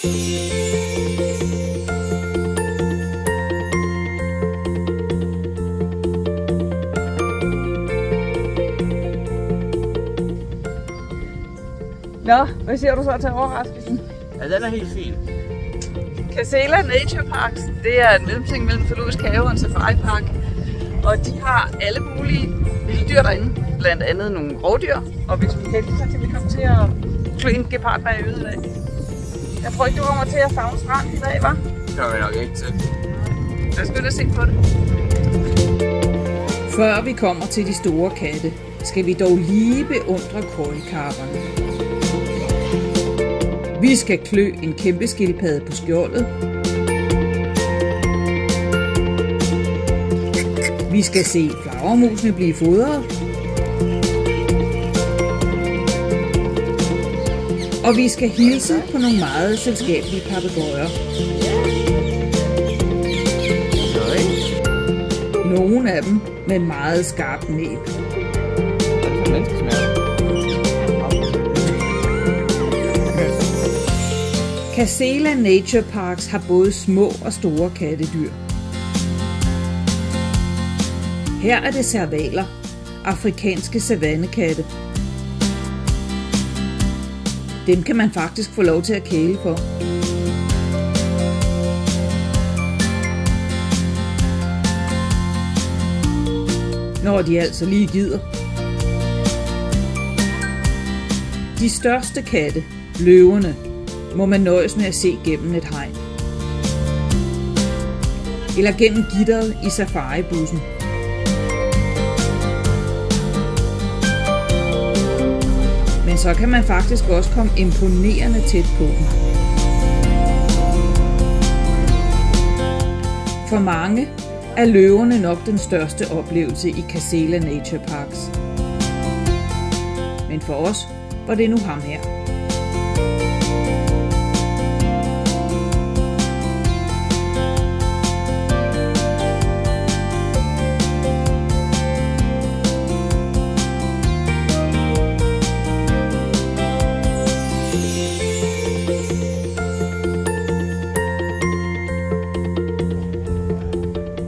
Nå, hvad siger du så til overraskelsen? Ja, den er helt fin. Casela Nature Parks, det er en mellemting mellem Zoologisk Have og en safari-park. Og de har alle mulige vilde dyr derinde, blandt andet nogle rovdyr. Og hvis vi er heldige, så kan vi komme til at klø en gepard bag øget i dag. Jeg tror ikke, du kommer til at favne stranden i dag, hva'? Det kommer vi nok ikke til. Lad os gå ind og se på det. Før vi kommer til de store katte, skal vi dog lige beundre køjekarperne. Vi skal klø en kæmpe skildpadde på skjoldet. Vi skal se flagermusene blive fodret. Og vi skal hilse på nogle meget selskabelige papegøjer. Nogle af dem med en meget skarp næb. Casela Nature Parks har både små og store kattedyr. Her er det servaler, afrikanske savannekatte. Dem kan man faktisk få lov til at kæle for. Når de altså lige gider. De største katte, løverne, må man nøjes med at se gennem et hegn. Eller gennem gitteret i safaribussen. Men så kan man faktisk også komme imponerende tæt på dem. For mange er løverne nok den største oplevelse i Casela Nature Parks. Men for os var det nu ham her.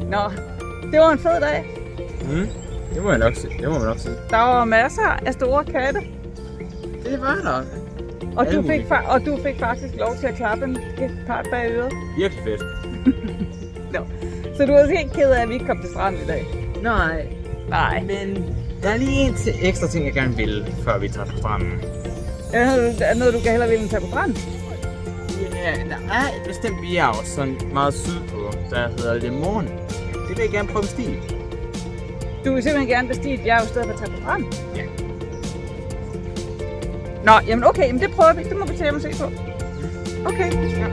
Nå, det var en fed dag. Det må jeg nok sige. Det må man nok sige. Der var masser af store katte. Det var der. Og du fik faktisk lov til at klappe en gepard bag øret. Virkelig fedt. Nå. Så du er også helt ked af, at vi ikke kom til stranden i dag? Nej. Men der er lige en ekstra ting, jeg gerne vil, før vi tager på stranden. Er der noget, du kan hellere ville tage på stranden? Ja, der er et bestemt bjerg, sådan meget sydpå, der hedder Le Morne. Det vil jeg gerne prøve at bestige. Du vil simpelthen gerne bestige et bjerg i stedet for at tage på stranden? Ja. Nå, jamen okay, men det prøver vi. Det må vi tage og se på. Okay. Ja.